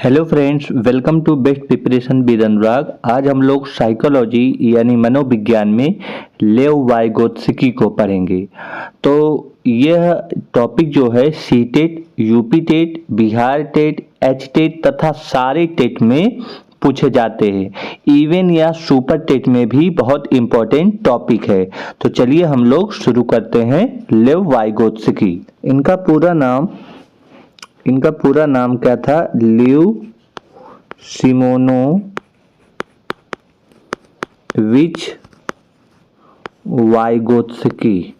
Hello friends, welcome to best preparation with Anurag. आज हम लोग साइकोलॉजी यानी मनोविज्ञान में लेव वाइगोत्स्की को पढ़ेंगे। तो यह टॉपिक जो है C TET, UP TET, Bihar TET, H TET तथा सारे टेट में पूछे जाते हैं। इवन या सुपर टेट में भी बहुत इम्पोर्टेंट टॉपिक है। तो चलिए हम लोग शुरू करते हैं। लेव वाइगोत्स्की, इनका पूरा नाम क्या था? Lev Semyonovich Vygotsky.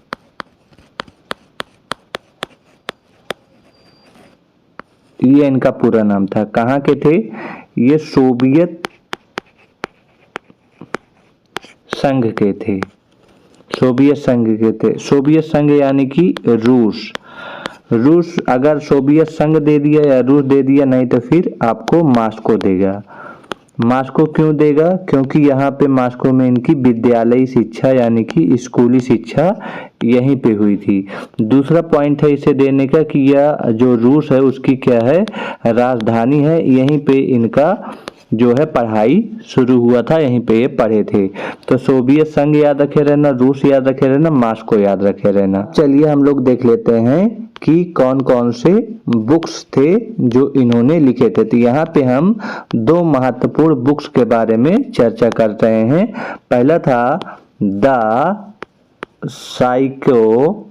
ये इनका पूरा नाम था। कहाँ के थे ये? सोवियत संघ के थे। सोवियत संघ यानी कि रूस। अगर सोवियत संघ दे दिया या रूस दे दिया, नहीं तो फिर आपको मास्को देगा। मास्को क्यों देगा? क्योंकि यहाँ पे मास्को में इनकी विद्यालयी शिक्षा यानी कि स्कूली शिक्षा यहीं पे हुई थी। दूसरा पॉइंट है इसे देने का कि यह जो रूस है उसकी क्या है? राजधानी है। यहीं पे इनका जो है पढ़ाई शुरू हुआ था, यहीं पे ये पढ़े थे। तो सोवियत संघ याद रखे रहना, रूस याद रखे रहना, मास्को याद रखे रहना। चलिए हम लोग देख लेते हैं कि कौन कौन से बुक्स थे जो इन्होंने लिखे थे। तो यहाँ पे हम दो महत्वपूर्ण बुक्स के बारे में चर्चा कर रहे हैं। पहला था the psychology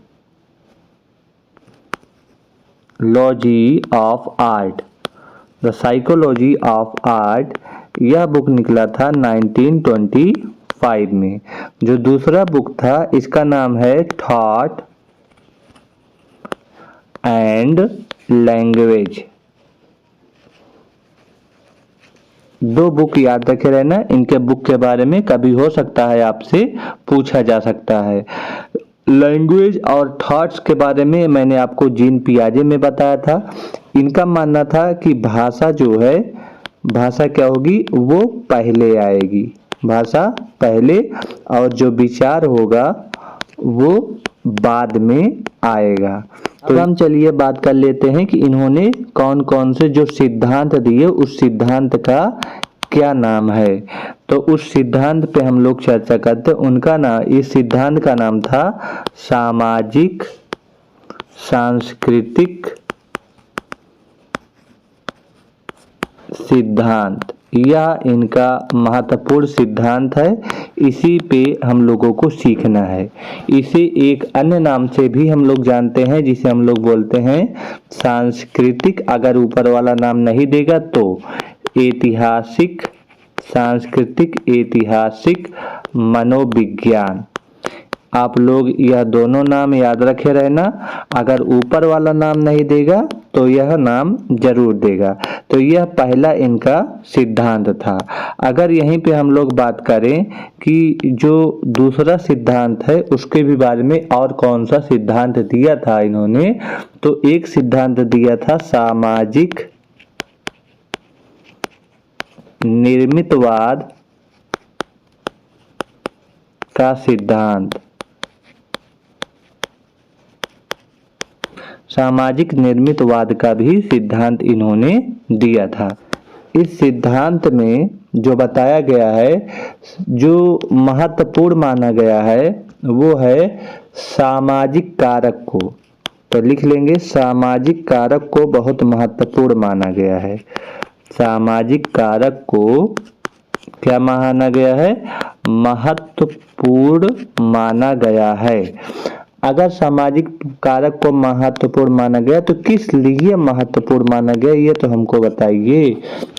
of art. The psychology of art, यह बुक निकला था 1925 में। जो दूसरा बुक था इसका नाम है थॉट एंड लैंग्वेज। दो बुक याद रखे रहना। इनके बुक के बारे में कभी हो सकता है आपसे पूछा जा सकता है। लैंग्वेज और थॉट्स के बारे में मैंने आपको जीन पियाजे में बताया था। इनका मानना था कि भाषा जो है, भाषा क्या होगी? वो पहले आएगी, भाषा पहले, और जो विचार होगा वो बाद में आएगा। तो हम चलिए बात कर लेते हैं कि इन्होंने कौन कौन से जो सिद्धांत दिए उस सिद्धांत का क्या नाम है। तो उस सिद्धांत पे हम लोग चर्चा करते हैं। उनका नाम, इस सिद्धांत का नाम था सामाजिक सांस्कृतिक सिद्धांत। यह इनका महत्वपूर्ण सिद्धांत है। इसी पे हम लोगों को सीखना है। इसे एक अन्य नाम से भी हम लोग जानते हैं, जिसे हम लोग बोलते हैं सांस्कृतिक। अगर ऊपर वाला नाम नहीं देगा तो ऐतिहासिक, सांस्कृतिक ऐतिहासिक मनोविज्ञान। आप लोग यह दोनों नाम याद रखे रहना। अगर ऊपर वाला नाम नहीं देगा तो यह नाम जरूर देगा। तो यह पहला इनका सिद्धांत था। अगर यहीं पे हम लोग बात करें कि जो दूसरा सिद्धांत है उसके भी बारे में और कौन सा सिद्धांत दिया था इन्होंने, तो एक सिद्धांत दिया था सामाजिक निर्मितवाद का सिद्धांत। सामाजिक निर्मितवाद का भी सिद्धांत इन्होंने दिया था। इस सिद्धांत में जो बताया गया है, जो महत्वपूर्ण माना गया है, वो है सामाजिक कारक को। तो लिख लेंगे, सामाजिक कारक को बहुत महत्वपूर्ण माना गया है। सामाजिक कारक को क्या माना गया है? महत्वपूर्ण माना गया है। अगर सामाजिक कारक को महत्वपूर्ण माना गया तो किस लिए महत्वपूर्ण माना गया, ये तो हमको बताइए।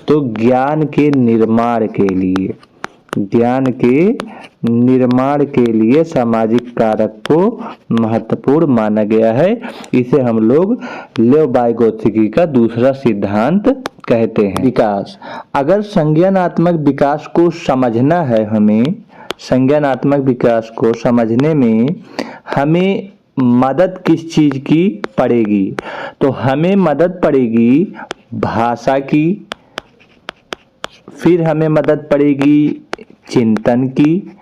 तो ज्ञान के निर्माण के लिए, ज्ञान के निर्माण के लिए सामाजिक कारक को महत्वपूर्ण माना गया है। इसे हम लोग लेव वाइगोत्स्की का दूसरा सिद्धांत कहते हैं। विकास, अगर संज्ञानात्मक विकास को समझना है हमें, संज्ञानात्मक विकास को समझने में हमें मदद किस चीज की पड़ेगी? तो हमें मदद पड़ेगी भाषा की, फिर हमें मदद पड़ेगी चिंतन की,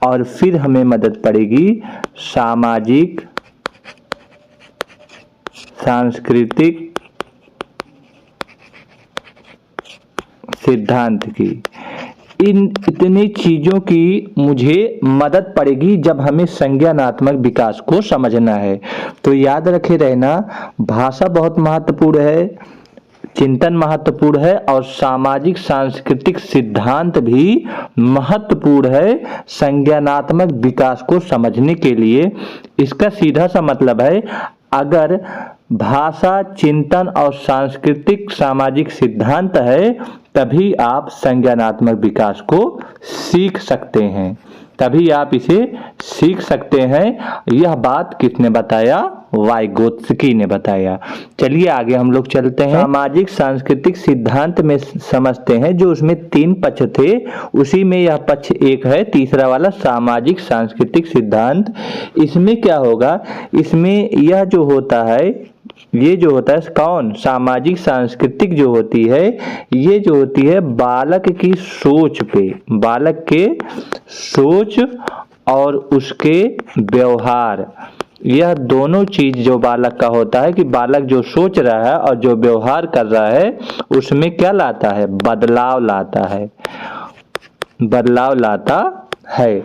और फिर हमें मदद पड़ेगी सामाजिक सांस्कृतिक सिद्धांत की। इन इतनी चीजों की मुझे मदद पड़ेगी जब हमें संज्ञानात्मक विकास को समझना है। तो याद रखे रहना, भाषा बहुत महत्वपूर्ण है, चिंतन महत्वपूर्ण है और सामाजिक सांस्कृतिक सिद्धांत भी महत्वपूर्ण है संज्ञानात्मक विकास को समझने के लिए। इसका सीधा सा मतलब है, अगर भाषा, चिंतन और सांस्कृतिक सामाजिक सिद्धांत है तभी आप संज्ञानात्मक विकास को सीख सकते हैं, तभी आप इसे सीख सकते हैं। यह बात किसने बताया? वाइगोत्स्की ने बताया। चलिए आगे हम लोग चलते हैं। सामाजिक सांस्कृतिक सिद्धांत में समझते हैं, जो उसमें 3 पक्ष थे उसी में यह पक्ष एक है, तीसरा वाला सामाजिक सांस्कृतिक सिद्धांत। इसमें क्या होगा, इसमें यह जो होता है, ये जो होता है कौन, सामाजिक सांस्कृतिक जो होती है, ये जो होती है बालक की सोच पे, बालक के सोच और उसके व्यवहार, यह दोनों चीज जो बालक का होता है कि बालक जो सोच रहा है और जो व्यवहार कर रहा है उसमें क्या लाता है, बदलाव लाता है, बदलाव लाता है।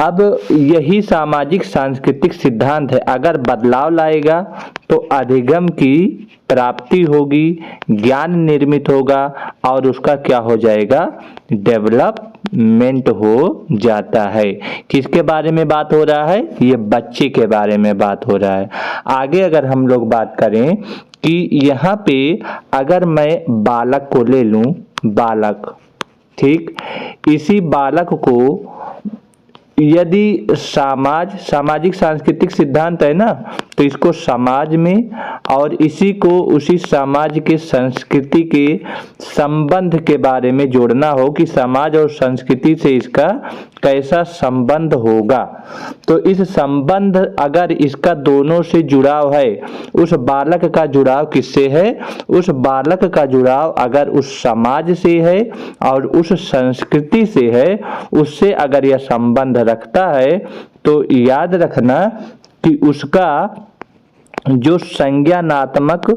अब यही सामाजिक सांस्कृतिक सिद्धांत है, अगर बदलाव लाएगा तो अधिगम की प्राप्ति होगी, ज्ञान निर्मित होगा और उसका क्या हो जाएगा, डेवलपमेंट हो जाता है। किसके बारे में बात हो रहा है, ये बच्चे के बारे में बात हो रहा है। आगे अगर हम लोग बात करें कि यहाँ पे अगर मैं बालक को ले लूं, बालक, ठीक, इसी बालक को यदि सामाजिक सांस्कृतिक सिद्धांत है ना, तो इसको समाज में और इसी को उसी समाज के संस्कृति के संबंध के बारे में जोड़ना हो कि समाज और संस्कृति से इसका कैसा संबंध होगा। तो इस संबंध अगर इसका दोनों से जुड़ाव है, उस बालक का जुड़ाव किससे है, उस बालक का जुड़ाव अगर उस समाज से है और उस संस्कृति से है, उससे अगर यह संबंध रखता है तो याद रखना कि उसका जो संज्ञानात्मक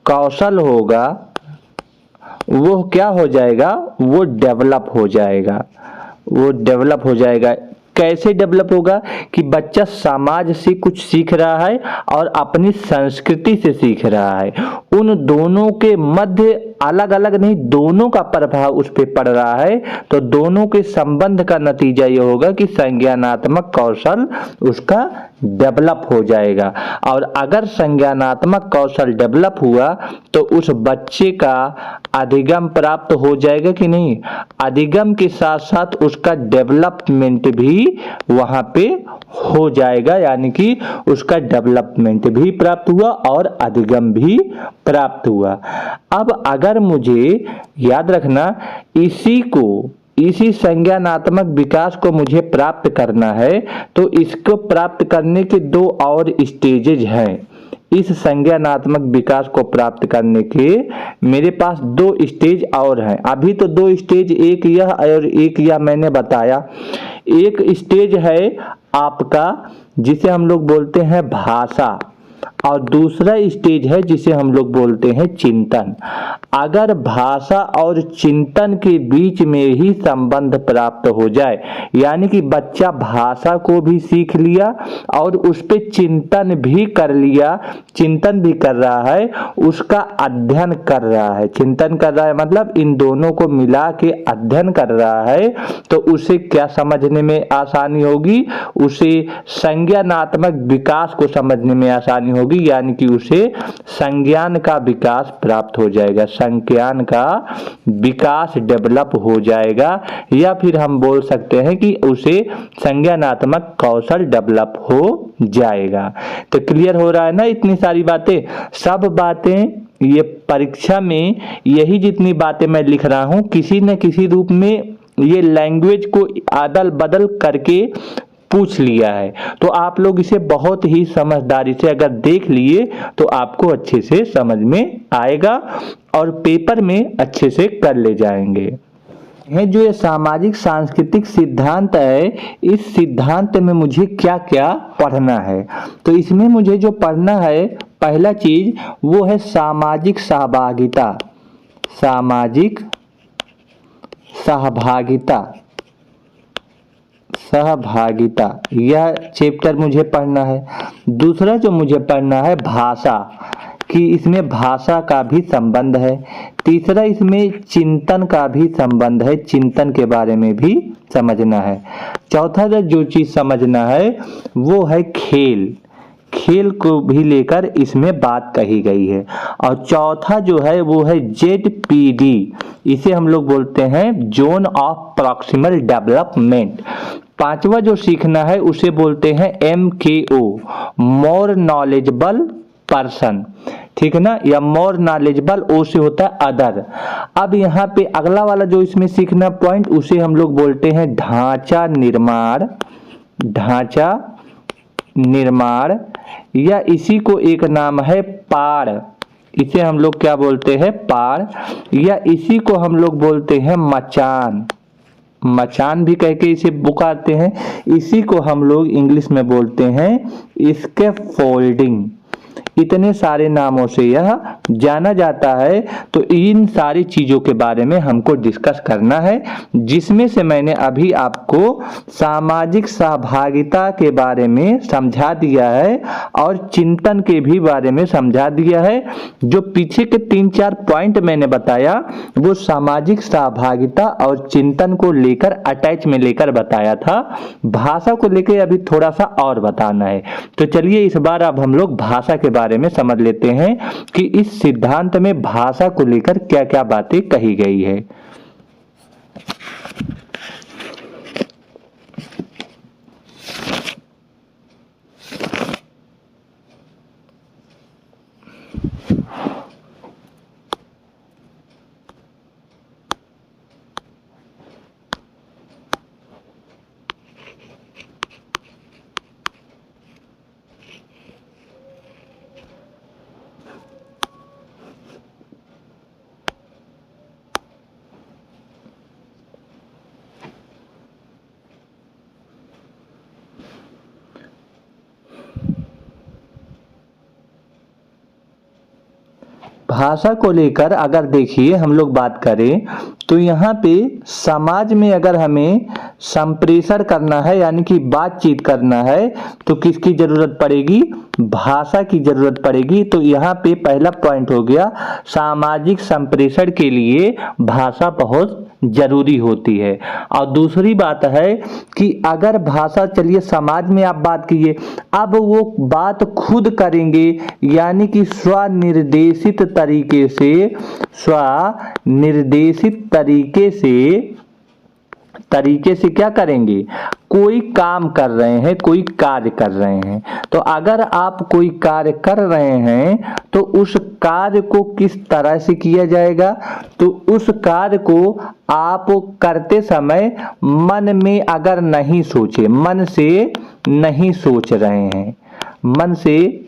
कौशल होगा वो क्या हो जाएगा, वो डेवलप हो जाएगा, वो डेवलप हो जाएगा। कैसे डेवलप होगा कि बच्चा समाज से कुछ सीख रहा है और अपनी संस्कृति से सीख रहा है, उन दोनों के मध्य अलग अलग नहीं, दोनों का प्रभाव उस पर पड़ रहा है, तो दोनों के संबंध का नतीजा ये होगा कि संज्ञानात्मक कौशल उसका डेवलप हो जाएगा। और अगर संज्ञानात्मक कौशल डेवलप हुआ तो उस बच्चे का अधिगम प्राप्त हो जाएगा कि नहीं, अधिगम के साथ साथ उसका डेवलपमेंट भी वहां पे हो जाएगा, यानी कि उसका डेवलपमेंट भी प्राप्त हुआ और अधिगम भी प्राप्त हुआ। अब अगर मुझे याद रखना, इसी संज्ञानात्मक विकास को मुझे प्राप्त करना है तो इसको प्राप्त करने के 2 और स्टेजेज हैं। इस संज्ञानात्मक विकास को प्राप्त करने के मेरे पास 2 स्टेज और हैं। अभी तो 2 स्टेज, एक यह और एक यह मैंने बताया। एक स्टेज है आपका जिसे हम लोग बोलते हैं भाषा, और दूसरा स्टेज है जिसे हम लोग बोलते हैं चिंतन। अगर भाषा और चिंतन के बीच में ही संबंध प्राप्त हो जाए, यानी कि बच्चा भाषा को भी सीख लिया और उस पे चिंतन भी कर लिया, चिंतन भी कर रहा है, उसका अध्ययन कर रहा है, चिंतन कर रहा है मतलब इन दोनों को मिला के अध्ययन कर रहा है, तो उसे क्या समझने में आसानी होगी, उसे संज्ञानात्मक विकास को समझने में आसानी होगी, यानी कि उसे संज्ञान का विकास प्राप्त हो जाएगा, संज्ञान का विकास डेवलप हो जाएगा, या फिर हम बोल सकते हैं कि उसे संज्ञानात्मक कौशल डेवलप हो जाएगा। तो क्लियर हो रहा है ना इतनी सारी बातें, सब बातें ये परीक्षा में यही जितनी बातें मैं लिख रहा हूं किसी न किसी रूप में ये लैंग्वेज को अदल बदल करके पूछ लिया है, तो आप लोग इसे बहुत ही समझदारी से अगर देख लिए तो आपको अच्छे से समझ में आएगा और पेपर में अच्छे से कर ले जाएंगे। है जो ये सामाजिक सांस्कृतिक सिद्धांत है, इस सिद्धांत में मुझे क्या क्या पढ़ना है। तो इसमें मुझे जो पढ़ना है, पहला चीज वो है सामाजिक सहभागिता। सामाजिक सहभागिता, सहभागिता, यह चैप्टर मुझे पढ़ना है। दूसरा जो मुझे पढ़ना है भाषा, कि इसमें भाषा का भी संबंध है। तीसरा इसमें चिंतन का भी संबंध है, चिंतन के बारे में भी समझना है। चौथा जो चीज समझना है वो है खेल, खेल को भी लेकर इसमें बात कही गई है। और चौथा जो है वो है ZPD, इसे हम लोग बोलते हैं जोन ऑफ प्रॉक्सिमल डेवलपमेंट। पांचवा जो सीखना है उसे बोलते हैं MKO, मोर नॉलेजेबल पर्सन, ठीक है ना, या मोर नॉलेजेबल, ओ से होता है अदर। अब यहाँ पे अगला वाला जो इसमें सीखना पॉइंट, उसे हम लोग बोलते हैं ढांचा निर्माण। ढांचा निर्माण, या इसी को एक नाम है पाड़, इसे हम लोग क्या बोलते हैं पाड़, या इसी को हम लोग बोलते हैं मचान। मचान भी कह के इसे पुकारते हैं। इसी को हम लोग इंग्लिश में बोलते हैं स्कैफोल्डिंग। इतने सारे नामों से यह जाना जाता है। तो इन सारी चीजों के बारे में हमको डिस्कस करना है, जिसमें से मैंने अभी आपको सामाजिक सहभागिता के बारे में समझा दिया है और चिंतन के भी बारे में समझा दिया है। जो पीछे के 3-4 पॉइंट मैंने बताया वो सामाजिक सहभागिता और चिंतन को लेकर अटैच में लेकर बताया था। भाषा को लेकर अभी थोड़ा सा और बताना है। तो चलिए इस बार अब हम लोग भाषा के बारे में समझ लेते हैं कि इस सिद्धांत में भाषा को लेकर क्या क्या बातें कही गई है। भाषा को लेकर अगर देखिए हम लोग बात करें तो यहाँ पे समाज में अगर हमें संप्रेषण करना है यानी कि बातचीत करना है तो किसकी जरूरत पड़ेगी, भाषा की जरूरत पड़ेगी। तो यहाँ पे पहला पॉइंट हो गया, सामाजिक संप्रेषण के लिए भाषा बहुत जरूरी होती है। और दूसरी बात है कि अगर भाषा, चलिए समाज में आप बात कीजिए, अब वो बात खुद करेंगे यानी कि स्वनिर्देशित तरीके से, स्वनिर्देशित तरीके से क्या करेंगे, कोई काम कर रहे हैं, कोई कार्य कर रहे हैं। तो अगर आप कोई कार्य कर रहे हैं तो उस कार्य को किस तरह से किया जाएगा, तो उस कार्य को आप करते समय मन में अगर नहीं सोचे, मन से नहीं सोच रहे हैं, मन से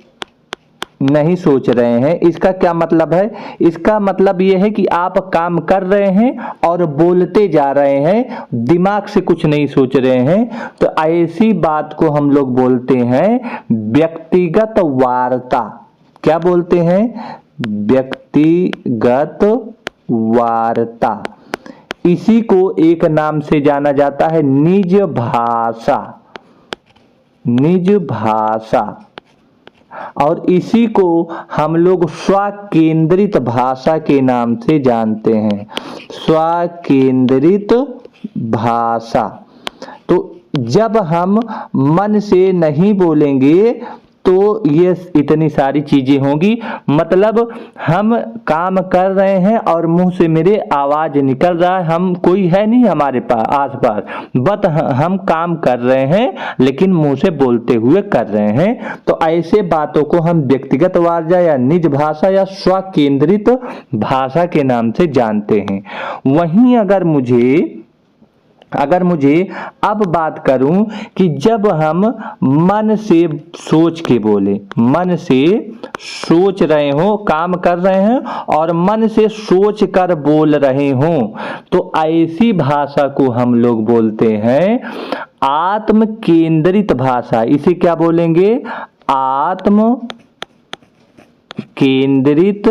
नहीं सोच रहे हैं, इसका क्या मतलब है, इसका मतलब यह है कि आप काम कर रहे हैं और बोलते जा रहे हैं, दिमाग से कुछ नहीं सोच रहे हैं। तो ऐसी बात को हम लोग बोलते हैं व्यक्तिगत वार्ता। क्या बोलते हैं, व्यक्तिगत वार्ता। इसी को एक नाम से जाना जाता है निज भाषा, निज भाषा। और इसी को हम लोग स्वकेंद्रित भाषा के नाम से जानते हैं, स्वकेंद्रित भाषा। तो जब हम मन से नहीं बोलेंगे तो ये इतनी सारी चीजें होंगी, मतलब हम काम कर रहे हैं और मुंह से मेरे आवाज निकल रहा है, हम कोई है नहीं हमारे पास आसपास, बट हम काम कर रहे हैं लेकिन मुंह से बोलते हुए कर रहे हैं। तो ऐसे बातों को हम व्यक्तिगत वार्ता या निज भाषा या स्वकेंद्रित भाषा के नाम से जानते हैं। वहीं अगर मुझे अगर मुझे अब बात करूं कि जब हम मन से सोच के बोले, मन से सोच रहे हो, काम कर रहे हैं और मन से सोच कर बोल रहे हो, तो ऐसी भाषा को हम लोग बोलते हैं आत्म केंद्रित भाषा। इसे क्या बोलेंगे? आत्म केंद्रित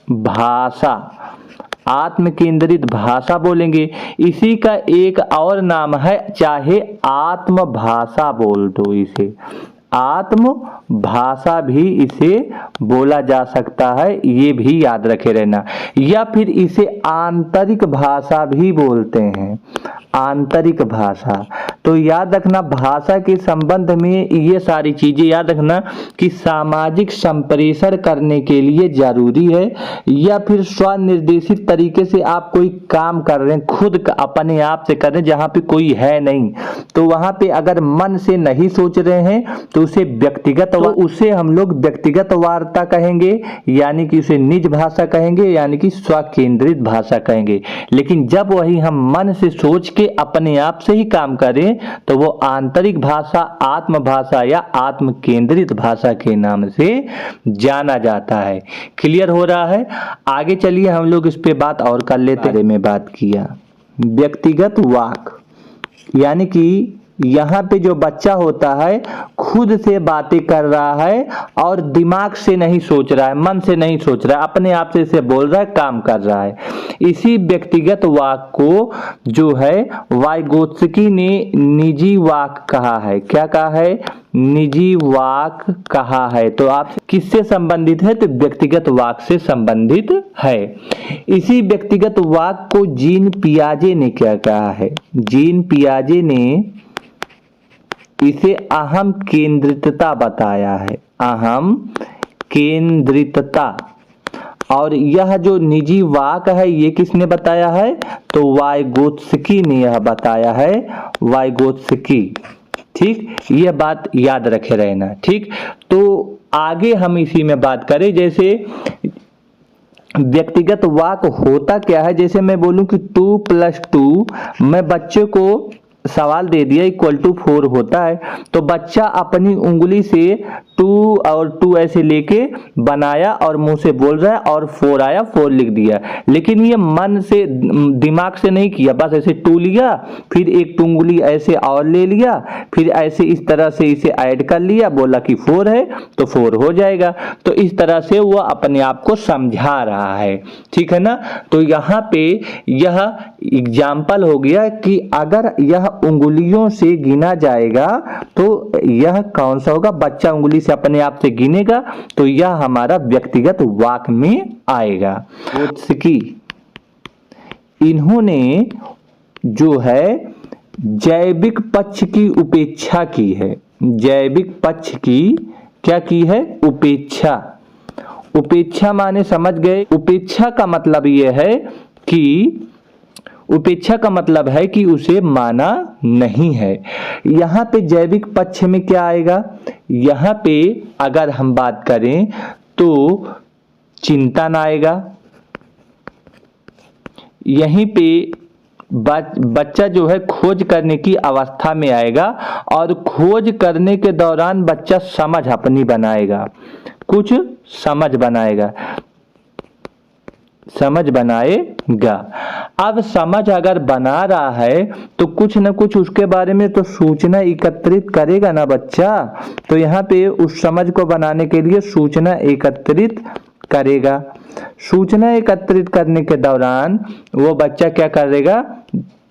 भाषा, आत्म केंद्रित भाषा बोलेंगे। इसी का एक और नाम है, चाहे आत्म भाषा बोल दो, इसे आत्म भाषा भी इसे बोला जा सकता है, ये भी याद रखे रहना। या फिर इसे आंतरिक भाषा भी बोलते हैं, आंतरिक भाषा। तो याद रखना भाषा के संबंध में ये सारी चीजें याद रखना कि सामाजिक संप्रेषण करने के लिए जरूरी है, या फिर स्वनिर्देशित तरीके से आप कोई काम कर रहे हैं, खुद अपने आप से कर रहे हैं, जहां पे कोई है नहीं, तो वहां पे अगर मन से नहीं सोच रहे हैं तो उसे व्यक्तिगत, उसे हम लोग व्यक्तिगत वार्ता कहेंगे, यानी कि उसे निज भाषा कहेंगे, यानी कि स्वकेंद्रित भाषा कहेंगे। लेकिन जब वही हम मन से सोच के अपने आप से ही काम करें तो वो आंतरिक भाषा, आत्म भाषा या आत्म केंद्रित भाषा के नाम से जाना जाता है। क्लियर हो रहा है? आगे चलिए हम लोग इस पे बात और कर लेते हैं। में बात किया व्यक्तिगत वाक, यानी कि यहाँ पे जो बच्चा होता है खुद से बातें कर रहा है और दिमाग से नहीं सोच रहा है, मन से नहीं सोच रहा है, अपने आप से इसे बोल रहा है, काम कर रहा है। इसी व्यक्तिगत वाक को जो है वाइगोत्स्की ने निजी वाक कहा है। क्या कहा है? निजी वाक कहा है। तो आप किससे संबंधित है? तो व्यक्तिगत वाक से संबंधित है। इसी व्यक्तिगत वाक को जीन पियाजे ने क्या कहा है? जीन पियाजे ने इसे अहम केंद्रितता बताया है, अहम केंद्रितता। और यह जो निजी वाक है ये किसने बताया है? तो वाइगोत्स्की ने यह बताया है, वाइगोत्स्की। ठीक, यह बात याद रखे रहना। ठीक, तो आगे हम इसी में बात करें। जैसे व्यक्तिगत वाक होता क्या है? जैसे मैं बोलूं कि 2 + 2, मैं बच्चे को सवाल दे दिया =4 होता है, तो बच्चा अपनी उंगली से 2 और 2 ऐसे लेके बनाया और मुंह से बोल रहा है और 4 आया, 4 लिख दिया। लेकिन ये मन से, दिमाग से नहीं किया, बस ऐसे 2 लिया, फिर एक उंगली ऐसे और ले लिया, फिर ऐसे इस तरह से इसे ऐड कर लिया, बोला कि 4 है तो 4 हो जाएगा। तो इस तरह से वो अपने आप को समझा रहा है। ठीक है ना? तो यहाँ पे यह एग्जाम्पल हो गया कि अगर यह उंगलियों से गिना जाएगा तो यह कौन सा होगा? बच्चा उंगली से अपने आप से गिनेगा तो यह हमारा व्यक्तिगत वाक में आएगा। इन्होंने जो है जैविक पक्ष की उपेक्षा की है। जैविक पक्ष की क्या की है? उपेक्षा। उपेक्षा माने समझ गए? उपेक्षा का मतलब यह है कि उपेक्षा का मतलब है कि उसे माना नहीं है। यहाँ पे जैविक पक्ष में क्या आएगा? यहाँ पे अगर हम बात करें तो चिंतन आएगा। यहीं पे बच्चा जो है खोज करने की अवस्था में आएगा और खोज करने के दौरान बच्चा समझ अपनी बनाएगा, कुछ समझ बनाएगा, समझ बनाएगा। अब समझ अगर बना रहा है तो कुछ न कुछ उसके बारे में तो सूचना एकत्रित करेगा ना बच्चा। तो यहाँ पे उस समझ को बनाने के लिए सूचना एकत्रित करेगा। सूचना एकत्रित करने के दौरान वो बच्चा क्या करेगा?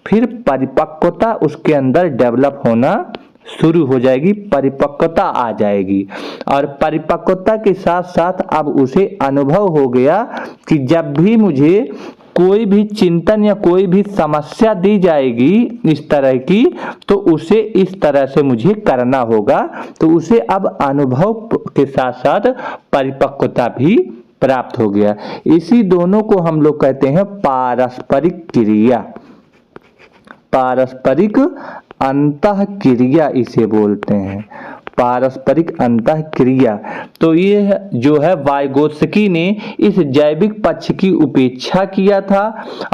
फिर परिपक्वता उसके अंदर डेवलप होना शुरू हो जाएगी, परिपक्वता आ जाएगी। और परिपक्वता के साथ साथ अब उसे अनुभव हो गया कि जब भी मुझे कोई भी चिंतन या कोई भी समस्या दी जाएगी इस तरह की, तो उसे इस तरह से मुझे करना होगा। तो उसे अब अनुभव के साथ साथ परिपक्वता भी प्राप्त हो गया। इसी दोनों को हम लोग कहते हैं पारस्परिक क्रिया। पारस्परिक अंतःक्रिया इसे बोलते हैं, पारस्परिक अंतःक्रिया। तो ये जो है वाइगोत्स्की ने इस जैविक पक्ष की उपेक्षा किया था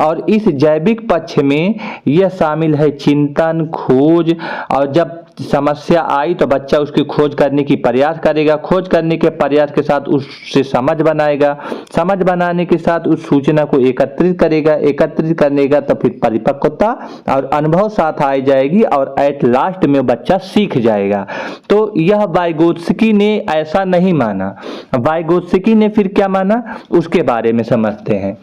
और इस जैविक पक्ष में यह शामिल है चिंतन, खोज, और जब समस्या आई तो बच्चा उसकी खोज करने की प्रयास करेगा, खोज करने के प्रयास के साथ उससे समझ बनाएगा, समझ बनाने के साथ उस सूचना को एकत्रित करेगा, एकत्रित करने का तो फिर परिपक्वता और अनुभव साथ आ जाएगी और एट लास्ट में बच्चा सीख जाएगा। तो यह वाइगोत्स्की ने ऐसा नहीं माना। वाइगोत्स्की ने फिर क्या माना उसके बारे में समझते हैं।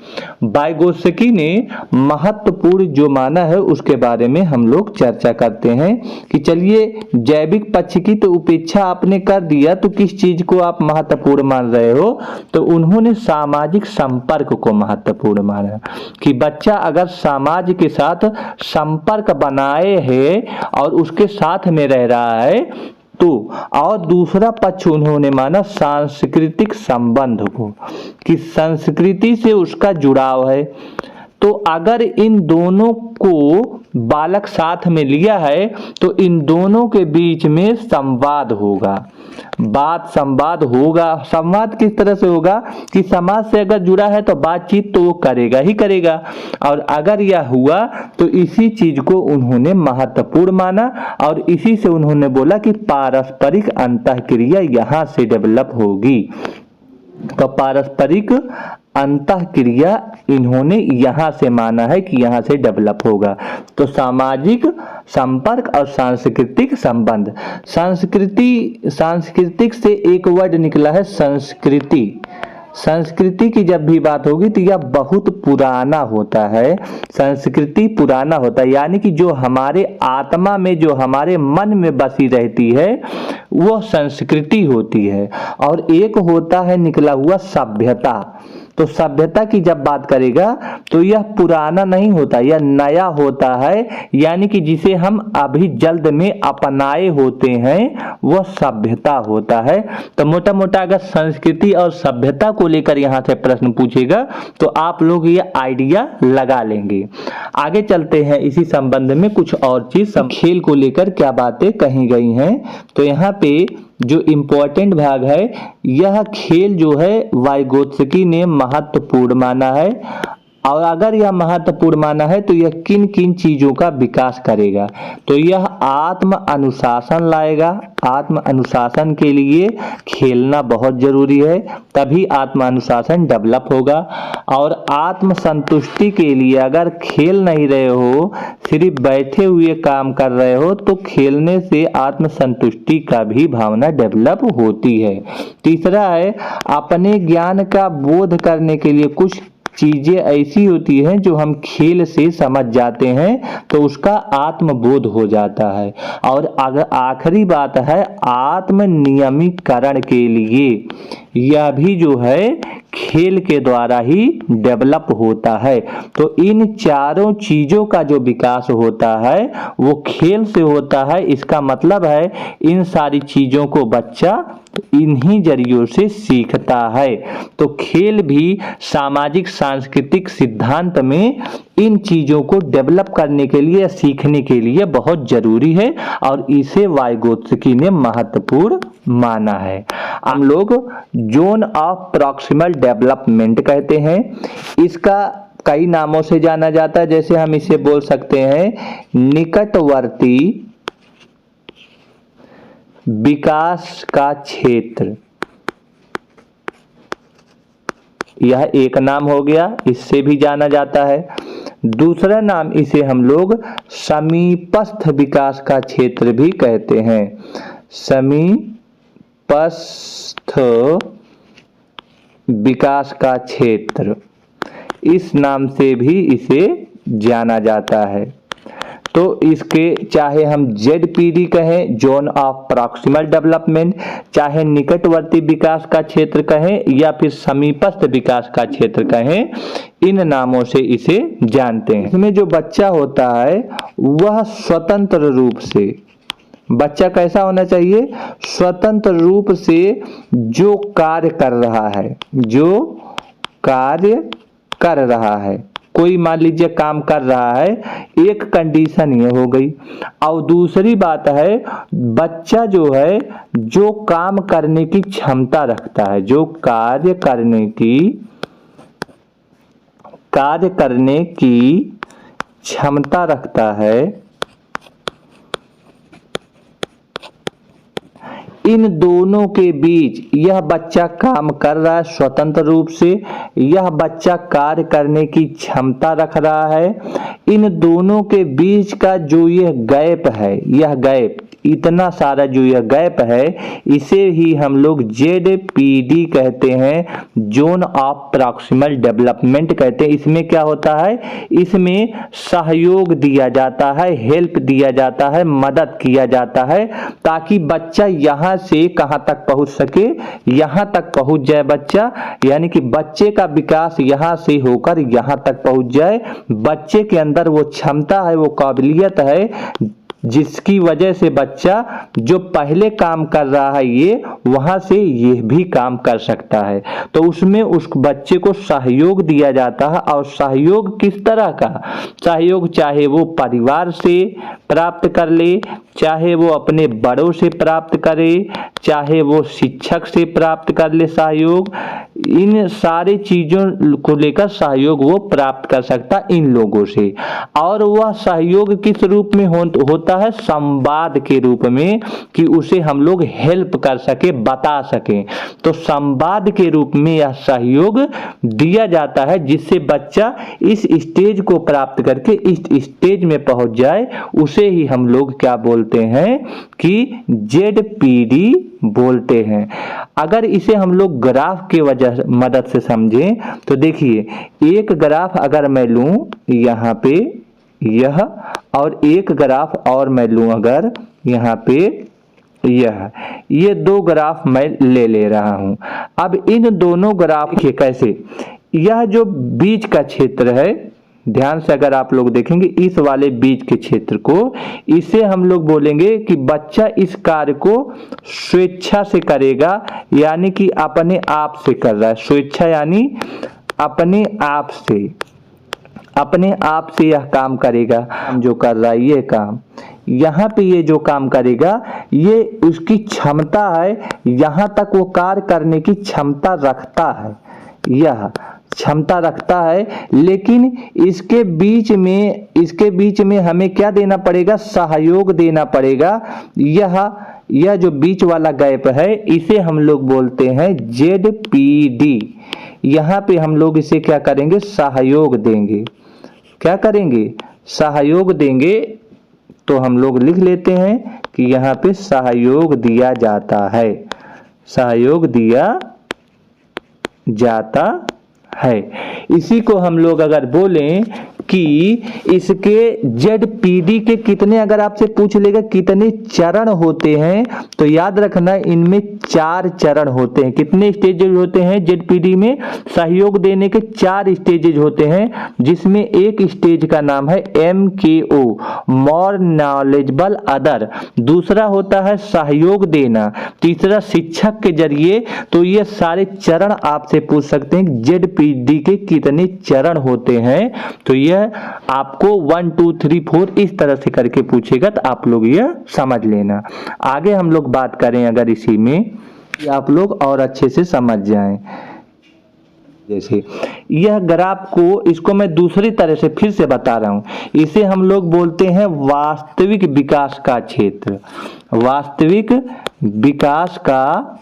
वाइगोत्स्की ने महत्वपूर्ण जो माना है उसके बारे में हम लोग चर्चा करते हैं कि चलिए जैविक पक्ष की तो उपेक्षा आपने कर दिया, तो किस चीज को आप महत्वपूर्ण मान रहे हो? तो उन्होंने सामाजिक संपर्क को महत्वपूर्ण माना कि बच्चा अगर समाज के साथ संपर्क बनाए है और उसके साथ में रह रहा है तो, और दूसरा पक्ष उन्होंने माना सांस्कृतिक संबंध को, कि संस्कृति से उसका जुड़ाव है। तो अगर इन दोनों को बालक साथ में लिया है तो इन दोनों के बीच में संवाद होगा, संवाद होगा। संवाद किस तरह से होगा कि समाज से अगर जुड़ा है तो बातचीत तो वो करेगा ही करेगा, और अगर यह हुआ तो इसी चीज को उन्होंने महत्वपूर्ण माना और इसी से उन्होंने बोला कि पारस्परिक अंतःक्रिया यहाँ से डेवलप होगी। तो पारस्परिक अंतःक्रिया इन्होंने यहाँ से माना है कि यहाँ से डेवलप होगा। तो सामाजिक संपर्क और सांस्कृतिक संबंध। सांस्कृतिक से एक वर्ड निकला है संस्कृति। संस्कृति की जब भी बात होगी तो यह बहुत पुराना होता है। संस्कृति पुराना होता है, यानी कि जो हमारे आत्मा में, जो हमारे मन में बसी रहती है वह संस्कृति होती है। और एक होता है निकला हुआ सभ्यता। तो सभ्यता की जब बात करेगा तो यह पुराना नहीं होता, यह नया होता है, यानी कि जिसे हम अभी जल्द में अपनाए होते हैं वह सभ्यता होता है। तो मोटा मोटा अगर संस्कृति और सभ्यता को लेकर यहाँ से प्रश्न पूछेगा तो आप लोग ये आइडिया लगा लेंगे। आगे चलते हैं, इसी संबंध में कुछ और चीज खेल को लेकर क्या बातें कही गई हैं। तो यहाँ पे जो इम्पोर्टेंट भाग है, यह खेल जो है वाइगोत्स्की ने महत्वपूर्ण माना है, और अगर यह महत्वपूर्ण माना है तो यह किन किन चीजों का विकास करेगा। तो यह आत्म अनुशासन लाएगा। आत्म अनुशासन के लिए खेलना बहुत जरूरी है, तभी आत्म अनुशासन डेवलप होगा। और आत्म संतुष्टि के लिए अगर खेल नहीं रहे हो, सिर्फ बैठे हुए काम कर रहे हो, तो खेलने से आत्म संतुष्टि का भी भावना डेवलप होती है। तीसरा है अपने ज्ञान का बोध करने के लिए कुछ चीजें ऐसी होती हैं जो हम खेल से समझ जाते हैं तो उसका आत्मबोध हो जाता है। और अगर आखिरी बात है आत्म नियमीकरण के लिए, यह भी जो है खेल के द्वारा ही डेवलप होता है। तो इन चारों चीजों का जो विकास होता है वो खेल से होता है। इसका मतलब है इन सारी चीजों को बच्चा इन्हीं जरियों से सीखता है। तो खेल भी सामाजिक सांस्कृतिक सिद्धांत में इन चीजों को डेवलप करने के लिए, सीखने के लिए बहुत जरूरी है, और इसे वाइगोत्स्की ने महत्वपूर्ण माना है। हम लोग जोन ऑफ प्रॉक्सिमल डेवलपमेंट कहते हैं। इसका कई नामों से जाना जाता है, जैसे हम इसे बोल सकते हैं निकटवर्ती विकास का क्षेत्र, यह एक नाम हो गया, इससे भी जाना जाता है। दूसरा नाम इसे हम लोग समीपस्थ विकास का क्षेत्र भी कहते हैं। समीपस्थ विकास का क्षेत्र, इस नाम से भी इसे जाना जाता है। तो इसके चाहे हम ZPD कहें, जोन ऑफ प्रॉक्सिमल डेवलपमेंट, चाहे निकटवर्ती विकास का क्षेत्र कहें या फिर समीपस्थ विकास का क्षेत्र कहें, इन नामों से इसे जानते हैं। इसमें जो बच्चा होता है वह स्वतंत्र रूप से, बच्चा कैसा होना चाहिए? स्वतंत्र रूप से जो कार्य कर रहा है, कोई मान लीजिए काम कर रहा है, एक कंडीशन ये हो गई। और दूसरी बात है, बच्चा जो है जो काम करने की क्षमता रखता है, जो कार्य करने की क्षमता रखता है, इन दोनों के बीच यह बच्चा काम कर रहा है स्वतंत्र रूप से, यह बच्चा कार्य करने की क्षमता रख रहा है, इन दोनों के बीच का जो यह गैप है, यह गैप इतना सारा जो यह गैप है, इसे ही हम लोग ZPD कहते हैं, जोन ऑफ प्रॉक्सिमल डेवलपमेंट कहते हैं। इसमें क्या होता है, इसमें सहयोग दिया जाता है, हेल्प दिया जाता है, मदद किया जाता है, ताकि बच्चा यहाँ से कहाँ तक पहुँच सके, यहाँ तक पहुँच जाए बच्चा, यानी कि बच्चे का विकास यहाँ से होकर यहाँ तक पहुँच जाए। बच्चे के अंदर वो क्षमता है, वो काबिलियत है, जिसकी वजह से बच्चा जो पहले काम कर रहा है ये, वहां से ये भी काम कर सकता है। तो उसमें उस बच्चे को सहयोग दिया जाता है। और सहयोग किस तरह का सहयोग, चाहे वो परिवार से प्राप्त कर ले, चाहे वो अपने बड़ों से प्राप्त करे, चाहे वो शिक्षक से प्राप्त कर ले सहयोग, इन सारी चीजों को लेकर सहयोग वो प्राप्त कर सकता इन लोगों से। और वह सहयोग किस रूप में होता है, संवाद के रूप में, कि उसे हम लोग हेल्प कर सके, बता सके। तो संवाद के रूप में यह सहयोग दिया जाता है, जिससे बच्चा इस स्टेज को प्राप्त करके इस स्टेज में पहुंच जाए। उसे ही हम लोग क्या बोलते हैं कि ZPD बोलते हैं। अगर इसे हम लोग ग्राफ के मदद से समझें तो देखिए, एक ग्राफ अगर मैं लूं यहाँ पे यह, और एक ग्राफ और मैं लूं अगर यहाँ पे यह, ये दो ग्राफ मैं ले रहा हूं। अब इन दोनों ग्राफ के कैसे, यह जो बीच का क्षेत्र है, ध्यान से अगर आप लोग देखेंगे इस वाले बीच के क्षेत्र को, इसे हम लोग बोलेंगे कि बच्चा इस कार्य को स्वेच्छा से करेगा, यानी कि अपने आप से कर रहा है। स्वेच्छा यानी अपने आप से यह काम करेगा, हम जो कर रहा है ये काम, यहाँ पे ये जो काम करेगा ये उसकी क्षमता है, यहाँ तक वो कार्य करने की क्षमता रखता है, यह क्षमता रखता है। लेकिन इसके बीच में हमें क्या देना पड़ेगा, सहयोग देना पड़ेगा। यह जो बीच वाला गैप है, इसे हम लोग बोलते हैं ZPD। यहाँ पे हम लोग इसे क्या करेंगे, सहयोग देंगे। क्या करेंगे, सहयोग देंगे। तो हम लोग लिख लेते हैं कि यहाँ पे सहयोग दिया जाता है, सहयोग दिया जाता है। इसी को हम लोग अगर बोलें कि इसके ZPD के कितने, अगर आपसे पूछ लेगा कितने चरण होते हैं, तो याद रखना इनमें 4 चरण होते हैं। कितने स्टेजेज होते हैं ZPD में, सहयोग देने के 4 स्टेजेज होते हैं, जिसमें एक स्टेज का नाम है MKO, मोर नॉलेजेबल अदर। दूसरा होता है सहयोग देना, तीसरा शिक्षक के जरिए। तो ये सारे चरण आपसे पूछ सकते हैं ZPD के कितने चरण होते हैं। तो यह आपको 1 2 3 4 इस तरह से करके पूछेगा, तो आप लोग यह समझ लेना। आगे हम लोग बात करें अगर इसी में, आप लोग और अच्छे से समझ जाएं। जैसे यह ग्राफ को, इसको मैं दूसरी तरह से फिर से बता रहा हूं, इसे हम लोग बोलते हैं वास्तविक विकास का क्षेत्र। वास्तविक विकास का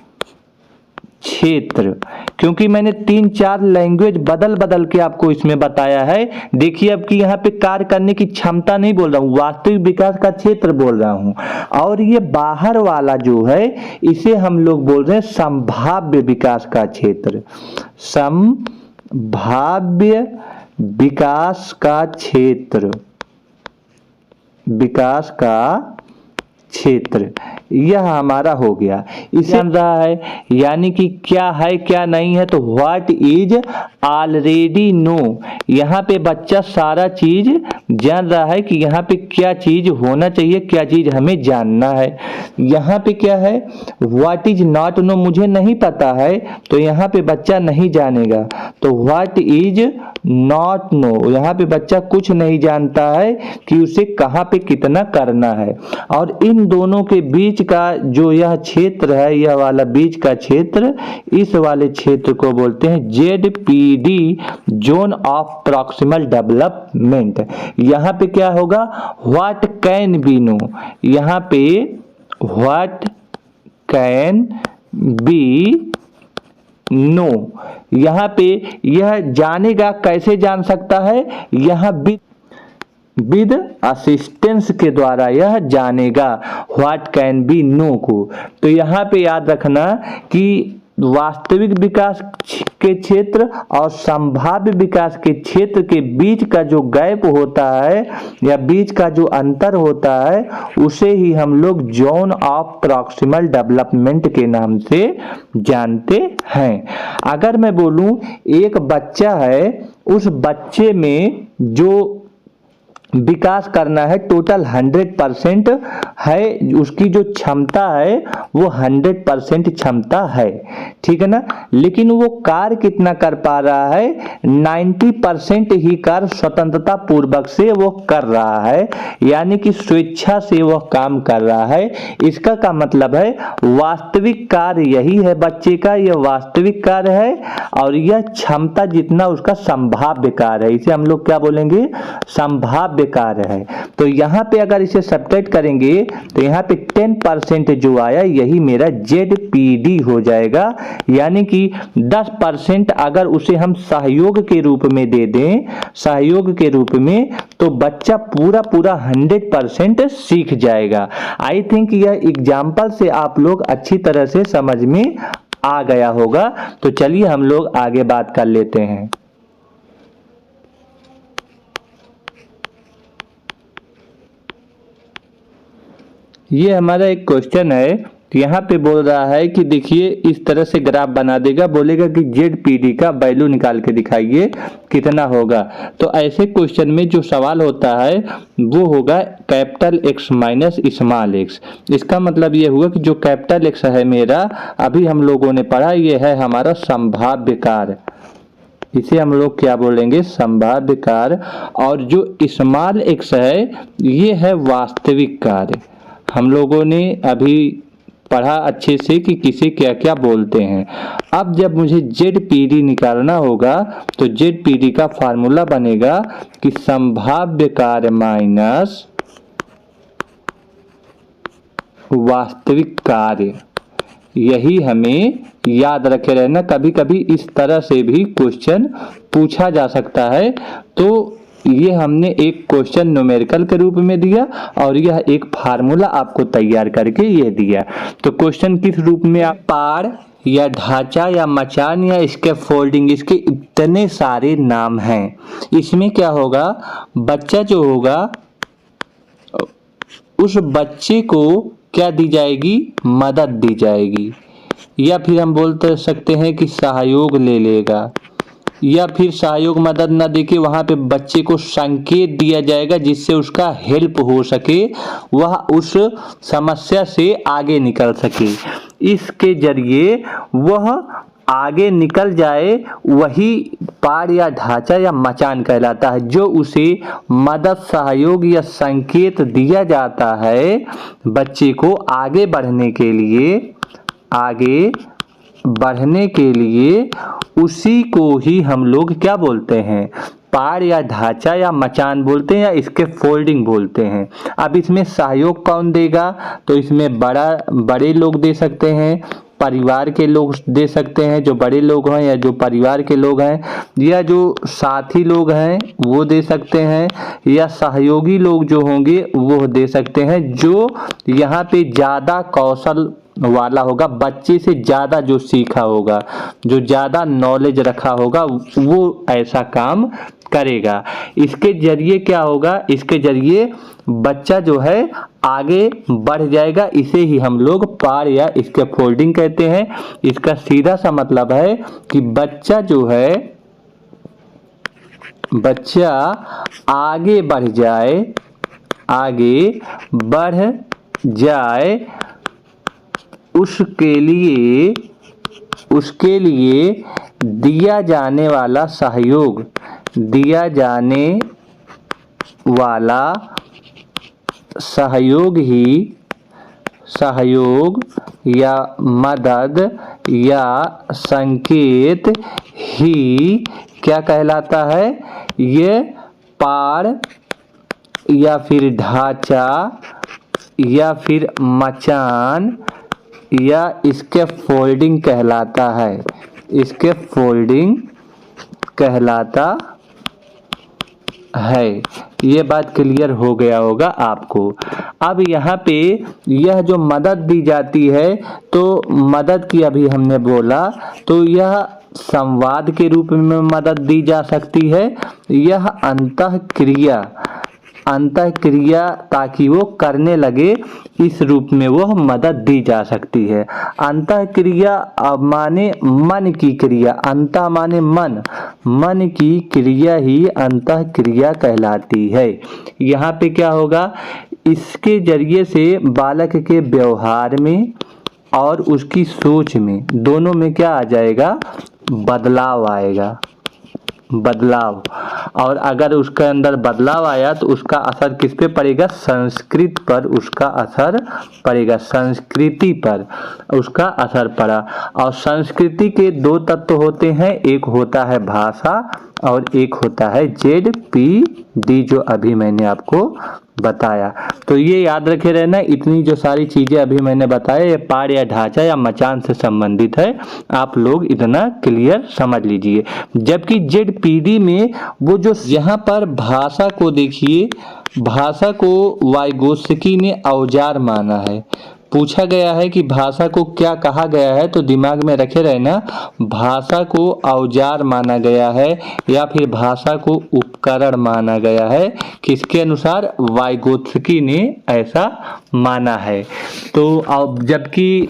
क्षेत्र, क्योंकि मैंने 3-4 लैंग्वेज बदल के आपको इसमें बताया है। देखिए अब कि यहाँ पे कार्य करने की क्षमता नहीं बोल रहा हूँ, वास्तविक विकास का क्षेत्र बोल रहा हूँ। और ये बाहर वाला जो है, इसे हम लोग बोल रहे हैं संभाव्य विकास का क्षेत्र। संभाव्य विकास का क्षेत्र, विकास का क्षेत्र यह हमारा हो गया। इसे जान रहा है, यानी कि क्या है क्या नहीं है। तो व्हाट इज ऑलरेडी नो, यहाँ पे बच्चा सारा चीज जान रहा है कि यहाँ पे क्या चीज होना चाहिए, क्या चीज हमें जानना है। यहाँ पे क्या है, व्हाट इज नॉट नो, मुझे नहीं पता है, तो यहाँ पे बच्चा नहीं जानेगा। तो व्हाट इज नॉट नो, यहाँ पे बच्चा कुछ नहीं जानता है कि उसे कहाँ पे कितना करना है। और इन दोनों के बीच का जो यह क्षेत्र है, यह वाला बीच का क्षेत्र, इस वाले क्षेत्र को बोलते हैं ZPD, zone of proximal development. यहाँ पे क्या होगा, व्हाट कैन बी नो, यहाँ पे व्हाट कैन बी नो, यहाँ पे यह जानेगा, कैसे जान सकता है, यहाँ विद असिस्टेंस के द्वारा यह जानेगा व्हाट कैन बी नो को। तो यहाँ पे याद रखना कि वास्तविक विकास के क्षेत्र और संभाव्य विकास के क्षेत्र के बीच का जो गैप होता है या बीच का जो अंतर होता है, उसे ही हम लोग जोन ऑफ प्रॉक्सिमल डेवलपमेंट के नाम से जानते हैं। अगर मैं बोलूं एक बच्चा है, उस बच्चे में जो विकास करना है टोटल 100% है, उसकी जो क्षमता है वो 100% क्षमता है, ठीक है ना, लेकिन वो कार्य कितना कर पा रहा है, 90% ही कार्य स्वतंत्रता पूर्वक से वो कर रहा है, यानी कि स्वेच्छा से वो काम कर रहा है। इसका क्या मतलब है, वास्तविक कार्य यही है बच्चे का, यह वास्तविक कार्य है और यह क्षमता जितना उसका संभाव्य कार्य है, इसे हम लोग क्या बोलेंगे, संभाव्य कार्य है। तो यहाँ पे अगर इसे सब्ट्रैक्ट करेंगे तो यहाँ पे 10% जो आया यही मेरा ZPD हो जाएगा, यानी कि 10% अगर उसे हम सहयोग के रूप में दे दें, सहयोग के रूप में, तो बच्चा पूरा 100% सीख जाएगा। आई थिंक यह एग्जाम्पल से आप लोग अच्छी तरह से समझ में आ गया होगा। तो चलिए हम लोग आगे बात कर लेते हैं। ये हमारा एक क्वेश्चन है, तो यहाँ पे बोल रहा है कि देखिए इस तरह से ग्राफ बना देगा, बोलेगा कि ZPD का वैल्यू निकाल के दिखाइए कितना होगा। तो ऐसे क्वेश्चन में जो सवाल होता है वो होगा capital X minus small x। इसका मतलब ये हुआ कि जो कैपिटल X है मेरा, अभी हम लोगों ने पढ़ा, ये है हमारा संभाव्य कार्य, इसे हम लोग क्या बोलेंगे, संभाव्य कार्य। और जो स्मॉल x है ये है वास्तविक कार्य। हम लोगों ने अभी पढ़ा अच्छे से कि किसे क्या क्या बोलते हैं। अब जब मुझे ZPD निकालना होगा तो ZPD का फार्मूला बनेगा कि संभाव्य कार्य माइनस वास्तविक कार्य। यही हमें याद रखे रहना, कभी कभी इस तरह से भी क्वेश्चन पूछा जा सकता है। तो ये हमने एक क्वेश्चन न्यूमेरिकल के रूप में दिया और यह एक फार्मूला आपको तैयार करके ये दिया। तो क्वेश्चन किस रूप में, आप पार या ढांचा या मचान या इसके फोल्डिंग, इसके इतने सारे नाम हैं। इसमें क्या होगा, बच्चा जो होगा उस बच्चे को क्या दी जाएगी, मदद दी जाएगी, या फिर हम बोलते सकते हैं कि सहयोग ले लेगा, या फिर सहयोग मदद न देके वहां पे बच्चे को संकेत दिया जाएगा जिससे उसका हेल्प हो सके, वह उस समस्या से आगे निकल सके। इसके जरिए वह आगे निकल जाए, वही पार या ढांचा या मचान कहलाता है। जो उसे मदद, सहयोग या संकेत दिया जाता है बच्चे को आगे बढ़ने के लिए, आगे बढ़ने के लिए, उसी को ही हम लोग क्या बोलते हैं, पार या ढांचा या मचान बोलते हैं, या इसके फोल्डिंग बोलते हैं। अब इसमें सहयोग कौन देगा, तो इसमें बड़े लोग दे सकते हैं, परिवार के लोग दे सकते हैं, जो बड़े लोग हैं या जो परिवार के लोग हैं, या जो साथी लोग हैं वो दे सकते हैं, या सहयोगी लोग जो होंगे वो दे सकते हैं। जो यहाँ पे ज़्यादा कौशल वाला होगा, बच्चे से ज़्यादा जो सीखा होगा, जो ज़्यादा नॉलेज रखा होगा, वो ऐसा काम करेगा। इसके जरिए क्या होगा, इसके जरिए बच्चा जो है आगे बढ़ जाएगा। इसे ही हम लोग पार या इसके फोल्डिंग कहते हैं। इसका सीधा सा मतलब है कि बच्चा जो है, बच्चा आगे बढ़ जाए, आगे बढ़ जाए, उसके लिए दिया जाने वाला सहयोग, दिया जाने वाला सहयोग ही, सहयोग या मदद या संकेत ही क्या कहलाता है? ये पार या फिर ढांचा या फिर मचान या इसके फोल्डिंग कहलाता है, इसके फोल्डिंग कहलाता है। ये बात क्लियर हो गया होगा आपको। अब यहाँ पे यह जो मदद दी जाती है, तो मदद की अभी हमने बोला, तो यह संवाद के रूप में मदद दी जा सकती है, यह अंतःक्रिया, अंतःक्रिया ताकि वो करने लगे, इस रूप में वो मदद दी जा सकती है। अंतःक्रिया माने मन की क्रिया, अंतः माने मन, मन की क्रिया ही अंतःक्रिया कहलाती है। यहाँ पे क्या होगा? इसके जरिए से बालक के व्यवहार में और उसकी सोच में, दोनों में क्या आ जाएगा? बदलाव आएगा, बदलाव। और अगर उसके अंदर बदलाव आया तो उसका असर किस पे पड़ेगा? संस्कृति पर उसका असर पड़ेगा, संस्कृति पर उसका असर पड़ा। और संस्कृति के दो तत्व होते हैं, एक होता है भाषा और एक होता है ZPD, जो अभी मैंने आपको बताया। तो ये याद रखे रहना, इतनी जो सारी चीजें अभी मैंने बताया ये पार या ढांचा या मचान से संबंधित है, आप लोग इतना क्लियर समझ लीजिए। जबकि ZPD में वो जो यहाँ पर भाषा को देखिए, भाषा को वाइगोत्स्की ने औजार माना है। पूछा गया है कि भाषा को क्या कहा गया है, तो दिमाग में रखे रहना, भाषा को औजार माना गया है या फिर भाषा को उपकरण माना गया है। किसके अनुसार? वाइगोत्स्की ने ऐसा माना है। तो जबकि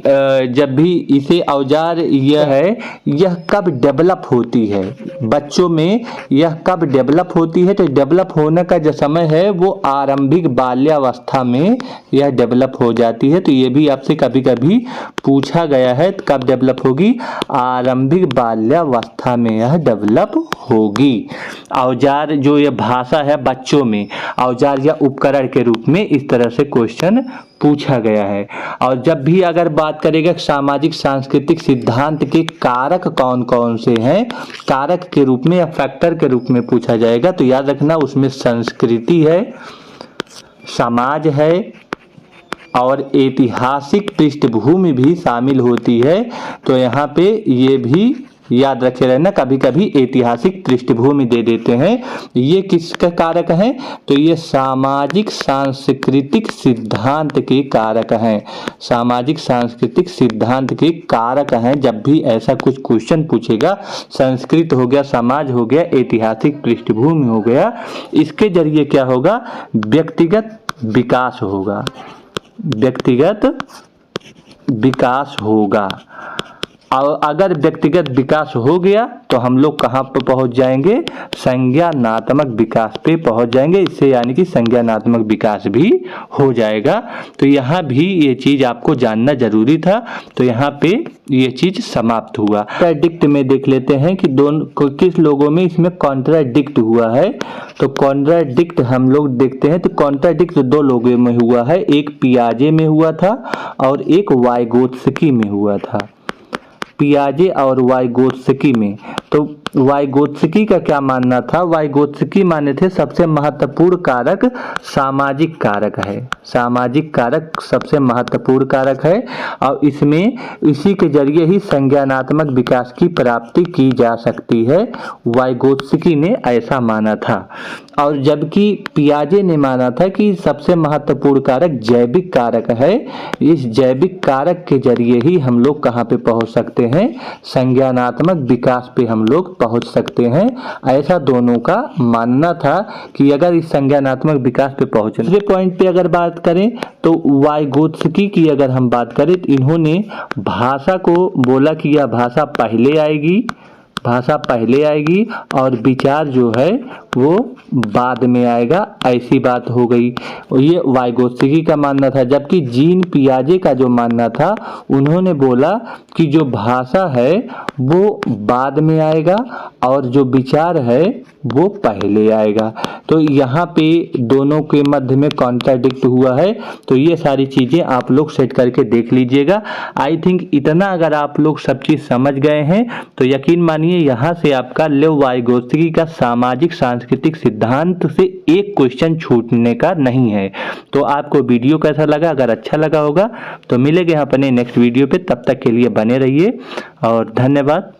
जब भी इसे औजार यह है, यह कब डेवलप होती है बच्चों में, यह कब डेवलप होती है? तो डेवलप होने का जो समय है वो आरंभिक बाल्यावस्था में यह डेवलप हो जाती है। तो ये भी आपसे कभी कभी पूछा गया है, कब डेवलप होगी? आरंभिक बाल्यावस्था में यह डेवलप होगी। औजार जो ये भाषा है बच्चों में औजार या उपकरण के रूप में इस तरह से क्वेश्चन पूछा गया है। और जब भी अगर बात करेगा सामाजिक सांस्कृतिक सिद्धांत के कारक कौन कौन से हैं, कारक के रूप में या फैक्टर के रूप में पूछा जाएगा, तो याद रखना उसमें संस्कृति है, समाज है और ऐतिहासिक पृष्ठभूमि भी शामिल होती है। तो यहाँ पे ये भी याद रखे रहना, कभी कभी ऐतिहासिक पृष्ठभूमि दे देते हैं। ये किसका कारक हैं? तो ये सामाजिक सांस्कृतिक सिद्धांत के कारक हैं, सामाजिक सांस्कृतिक सिद्धांत के कारक हैं। जब भी ऐसा कुछ क्वेश्चन पूछेगा, संस्कृत हो गया, समाज हो गया, ऐतिहासिक पृष्ठभूमि हो गया, इसके जरिए क्या होगा? व्यक्तिगत विकास होगा, व्यक्तिगत विकास होगा। और अगर व्यक्तिगत विकास हो गया तो हम लोग कहाँ पर पहुँच जाएंगे? संज्ञानात्मक विकास पे पहुँच जाएंगे। इससे यानी कि संज्ञानात्मक विकास भी हो जाएगा। तो यहाँ भी ये चीज़ आपको जानना जरूरी था। तो यहाँ पे ये चीज़ समाप्त हुआ। कॉन्ट्राडिक्ट में देख लेते हैं कि दोनों किस लोगों में इसमें कॉन्ट्राडिक्ट हुआ है। तो कॉन्ट्राडिक्ट हम लोग देखते हैं, तो कॉन्ट्राडिक्ट दो लोगों में हुआ है, एक पियाजे में हुआ था और एक वाइगोत्स्की में हुआ था, पियाजे और वाइगोत्स्की में। तो वाइगोत्स्की का क्या मानना था? वाइगोत्स्की माने थे सबसे महत्वपूर्ण कारक सामाजिक कारक है, सामाजिक कारक सबसे महत्वपूर्ण कारक है और इसमें इसी के जरिए ही संज्ञानात्मक विकास की प्राप्ति की जा सकती है। वाइगोत्स्की ने ऐसा माना था। और जबकि पियाजे ने माना था कि सबसे महत्वपूर्ण कारक जैविक कारक है, इस जैविक कारक के जरिए ही हम लोग कहाँ पे पहुँच सकते हैं? संज्ञानात्मक विकास पे हम लोग पहुंच सकते हैं। ऐसा दोनों का मानना था कि अगर इस संज्ञानात्मक विकास पे पहुंचे। दूसरे पॉइंट पे अगर बात करें तो वाइगोत्स्की की अगर हम बात करें तो इन्होंने भाषा को बोला कि यह भाषा पहले आएगी, भाषा पहले आएगी और विचार जो है वो बाद में आएगा, ऐसी बात हो गई। ये वाइगोत्स्की का मानना था, जबकि जीन पियाजे का जो मानना था, उन्होंने बोला कि जो भाषा है वो बाद में आएगा और जो विचार है वो पहले आएगा। तो यहाँ पे दोनों के मध्य में कॉन्ट्राडिक्ट हुआ है। तो ये सारी चीज़ें आप लोग सेट करके देख लीजिएगा। आई थिंक इतना अगर आप लोग सब चीज़ समझ गए हैं तो यकीन मानिए यहाँ से आपका लेव वाइगोत्स्की का सामाजिक सांस्कृतिक सिद्धांत से एक क्वेश्चन छूटने का नहीं है। तो आपको वीडियो कैसा लगा? अगर अच्छा लगा होगा तो मिलेंगे अपने नेक्स्ट वीडियो पे। तब तक के लिए बने रहिए और धन्यवाद।